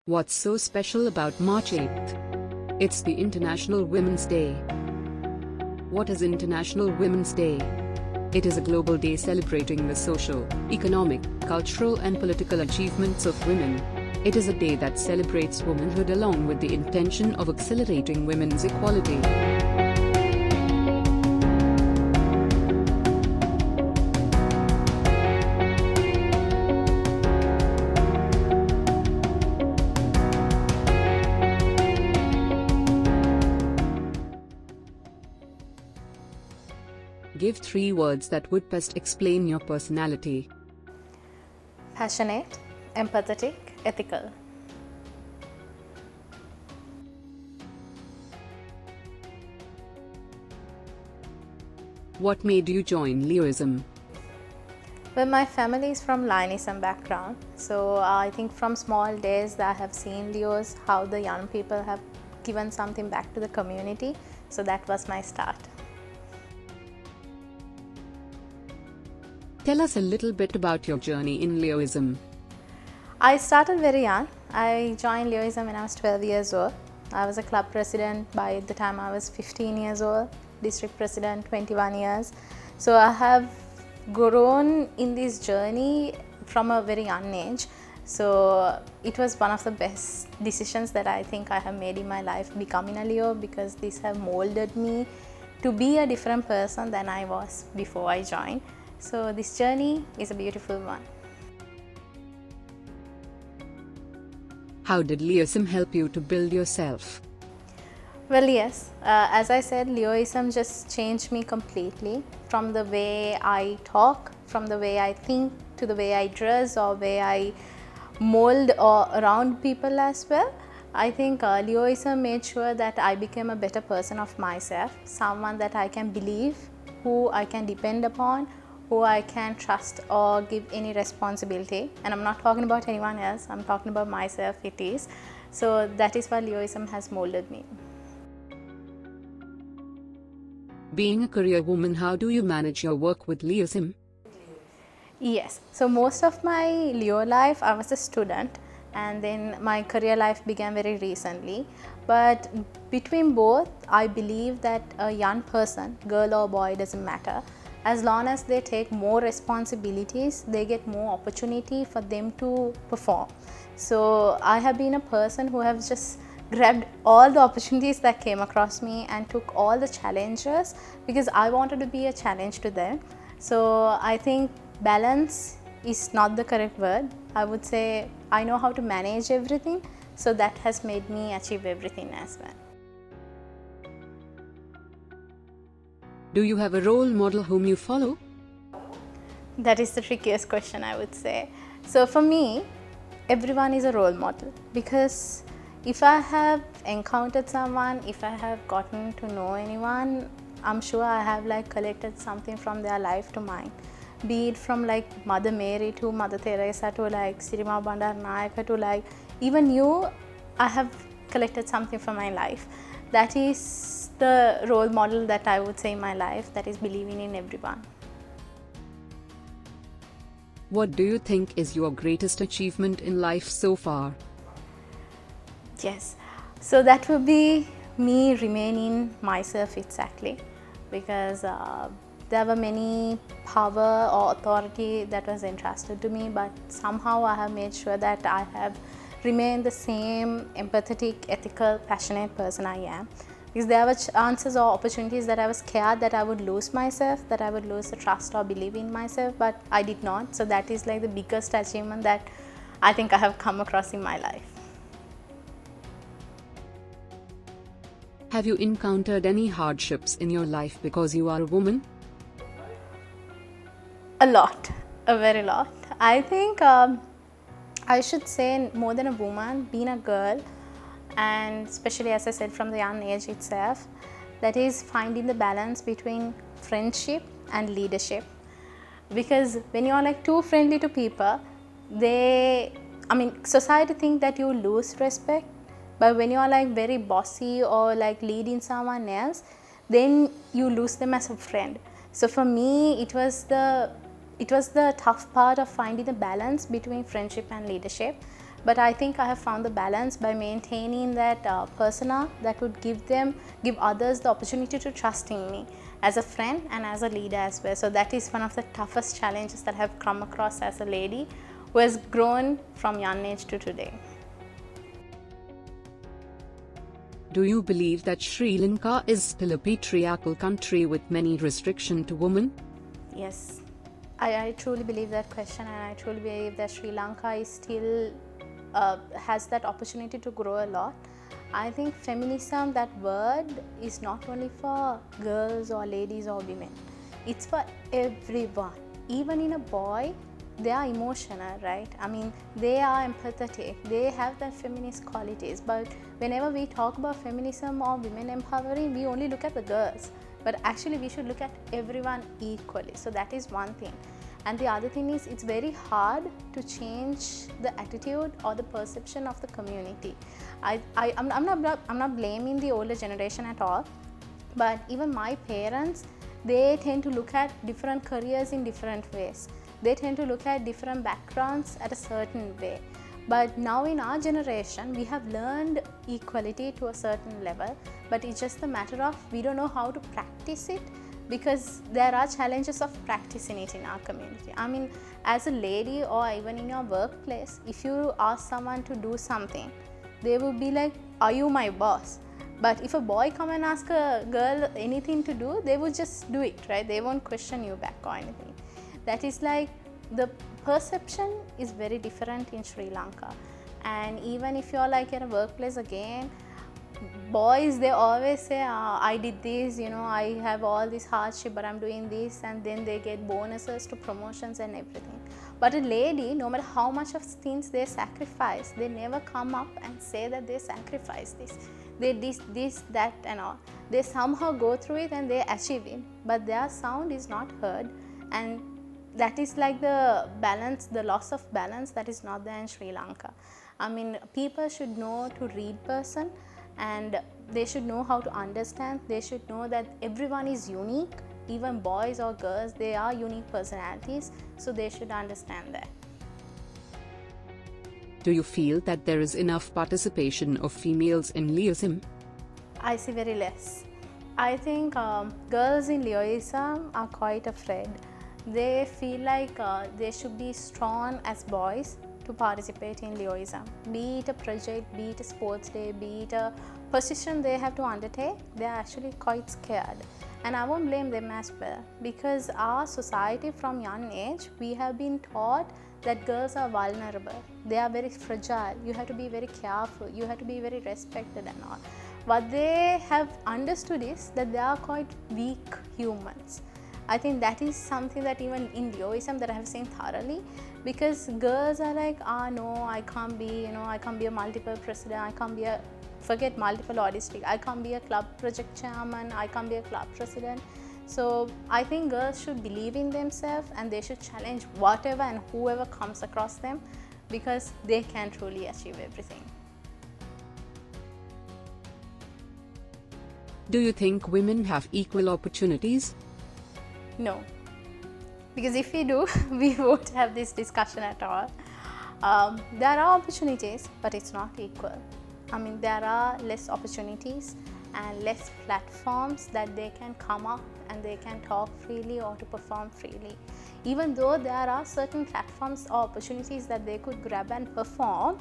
What's so special about March 8th? It's the International Women's Day. What is International Women's Day? It is a global day celebrating the social, economic, cultural and political achievements of women. It is a day that celebrates womanhood along with the intention of accelerating women's equality. Give 3 words that would best explain your personality. Passionate, empathetic, ethical. What made you join Leoism? Well, my family is from Lionism background, so I think from small days I have seen Leos, how the young people have given something back to the community, so that was my start. Tell us a little bit about your journey in Leoism. I started very young. I joined Leoism when I was 12 years old. I was a club president by the time I was 15 years old, district president 21 years. So I have grown in this journey from a very young age. So it was one of the best decisions that I think I have made in my life, becoming a Leo, because this have molded me to be a different person than I was before I joined. So this journey is a beautiful one. How did Leoism help you to build yourself? Well, yes, as I said, Leoism just changed me completely, from the way I talk, from the way I think, to the way I dress or way I mold or around people as well. I think Leoism made sure that I became a better person of myself, someone that I can believe, who I can depend upon, who I can trust or give any responsibility. And I'm not talking about anyone else, I'm talking about myself, it is. So that is why Leoism has molded me. Being a career woman, how do you manage your work with Leoism? Yes, so most of my Leo life I was a student, and then my career life began very recently. But between both, I believe that a young person, girl or boy, doesn't matter. As long as they take more responsibilities, they get more opportunity for them to perform. So I have been a person who has just grabbed all the opportunities that came across me and took all the challenges because I wanted to be a challenge to them. So I think balance is not the correct word. I would say I know how to manage everything, so that has made me achieve everything as well. Do you have a role model whom you follow? That is the trickiest question, I would say. So for me, everyone is a role model, because if I have encountered someone, if I have gotten to know anyone, I'm sure I have collected something from their life to mine. Be it from Mother Mary to Mother Teresa to Sirima Bandaranaike to even you, I have collected something from my life. That is the role model that I would say in my life, that is believing in everyone. What do you think is your greatest achievement in life so far? Yes, so that would be me remaining myself exactly, because there were many power or authority that was entrusted to me, but somehow I have made sure that I have remained the same empathetic, ethical, passionate person I am. Because there were chances or opportunities that I was scared that I would lose myself, that I would lose the trust or believe in myself, but I did not. So that is the biggest achievement that I think I have come across in my life. Have you encountered any hardships in your life because you are a woman? A lot, a very lot. I think I should say more than a woman, being a girl, and especially as I said from the young age itself, that is finding the balance between friendship and leadership. Because when you are too friendly to people, society think that you lose respect, but when you are very bossy or leading someone else, then you lose them as a friend. So for me, it was the tough part of finding the balance between friendship and leadership. But I think I have found the balance by maintaining that persona that would give others the opportunity to trust in me as a friend and as a leader as well. So that is one of the toughest challenges that I have come across as a lady who has grown from young age to today. Do you believe that Sri Lanka is still a patriarchal country with many restrictions to women? Yes, I truly believe that question, and I truly believe that Sri Lanka is still has that opportunity to grow a lot. I think feminism, that word, is not only for girls or ladies or women. It's for everyone. Even in a boy, they are emotional, right? I mean, they are empathetic. They have the feminist qualities. But whenever we talk about feminism or women empowering, we only look at the girls. But actually, we should look at everyone equally. So that is one thing. And the other thing is, it's very hard to change the attitude or the perception of the community. I'm not blaming the older generation at all, but even my parents, they tend to look at different careers in different ways. They tend to look at different backgrounds at a certain way. But now in our generation, we have learned equality to a certain level, but it's just a matter of we don't know how to practice it, because there are challenges of practicing it in our community. I mean, as a lady or even in your workplace, if you ask someone to do something, they will be like, are you my boss? But if a boy come and ask a girl anything to do, they will just do it, right? They won't question you back or anything. That is like, the perception is very different in Sri Lanka. And even if you're like at a workplace again, boys, they always say, I did this, I have all this hardship, but I'm doing this, and then they get bonuses to promotions and everything. But a lady, no matter how much of things they sacrifice, they never come up and say that they sacrifice this. They this, that and all. They somehow go through it and they achieve it, but their sound is not heard, and that is like the balance, the loss of balance that is not there in Sri Lanka. I mean, people should know to read person, and they should know how to understand. They should know that everyone is unique, even boys or girls, they are unique personalities, so they should understand that. Do you feel that there is enough participation of females in Leoism? I see very less. I think girls in Leoism are quite afraid. They feel like they should be strong as boys to participate in Leoism. Be it a project, be it a sports day, be it a position they have to undertake, they are actually quite scared. And I won't blame them as well, because our society from young age, we have been taught that girls are vulnerable. They are very fragile. You have to be very careful. You have to be very respected and all. What they have understood is that they are quite weak humans. I think that is something that even in Leoism that I have seen thoroughly, because girls are like, no, I can't be, I can't be a multiple president, I can't be a, forget multiple or district, I can't be a club project chairman, I can't be a club president. So I think girls should believe in themselves, and they should challenge whatever and whoever comes across them, because they can truly achieve everything. Do you think women have equal opportunities? No, because if we do, we won't have this discussion at all. There are opportunities, but it's not equal. I mean, there are less opportunities and less platforms that they can come up and they can talk freely or to perform freely. Even though there are certain platforms or opportunities that they could grab and perform,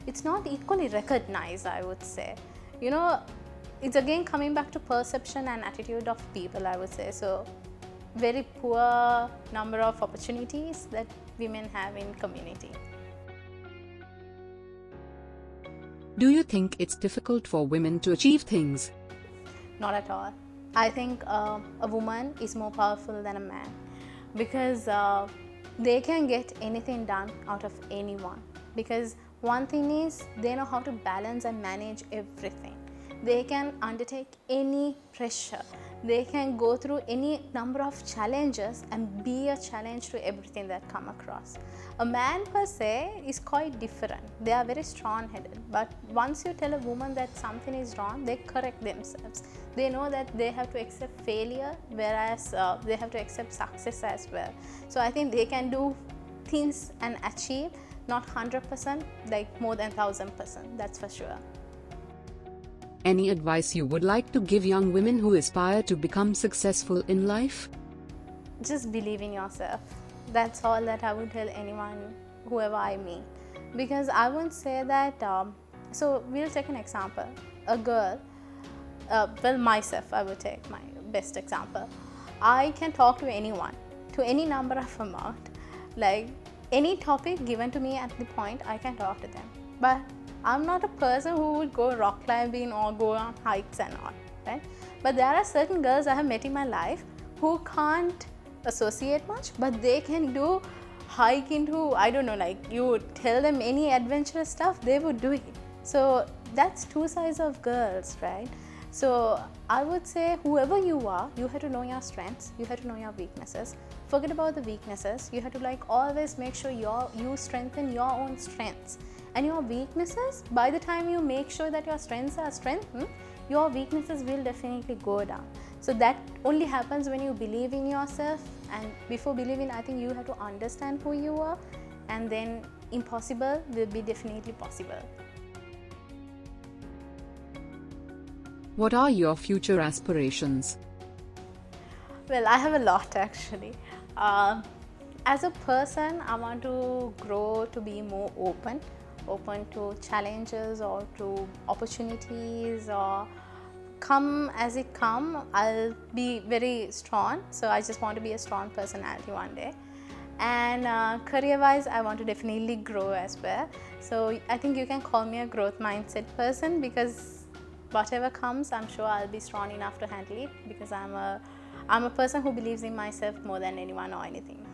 it's not equally recognized, I would say. It's again coming back to perception and attitude of people, I would say. So very poor number of opportunities that women have in community. Do you think it's difficult for women to achieve things? Not at all. I think a woman is more powerful than a man, because they can get anything done out of anyone. Because one thing is, they know how to balance and manage everything. They can undertake any pressure. They can go through any number of challenges and be a challenge to everything that come across. A man per se is quite different. They are very strong-headed. But once you tell a woman that something is wrong, they correct themselves. They know that they have to accept failure, whereas they have to accept success as well. So I think they can do things and achieve not 100%, like more than 1000%, that's for sure. Any advice you would like to give young women who aspire to become successful in life? Just believe in yourself. That's all that I would tell anyone, whoever I meet. Because I would say that, so we'll take an example. A girl, myself, I would take my best example. I can talk to anyone, to any number of amount. Like any topic given to me at the point, I can talk to them. But I'm not a person who would go rock climbing or go on hikes and all, right? But there are certain girls I have met in my life who can't associate much, but they can do hike into, I don't know, like you tell them any adventurous stuff, they would do it. So that's two sides of girls, right? So I would say whoever you are, you have to know your strengths, you have to know your weaknesses. Forget about the weaknesses. You have to like always make sure you strengthen your own strengths. And your weaknesses, by the time you make sure that your strengths are strengthened, your weaknesses will definitely go down. So that only happens when you believe in yourself, and before believing, I think you have to understand who you are, and then impossible will be definitely possible. What are your future aspirations? Well, I have a lot actually. As a person, I want to grow to be more open to challenges or to opportunities, or come as it come. I'll be very strong, so I just want to be a strong personality one day. And career wise, I want to definitely grow as well. So I think you can call me a growth mindset person, because whatever comes, I'm sure I'll be strong enough to handle it, because I'm a person who believes in myself more than anyone or anything.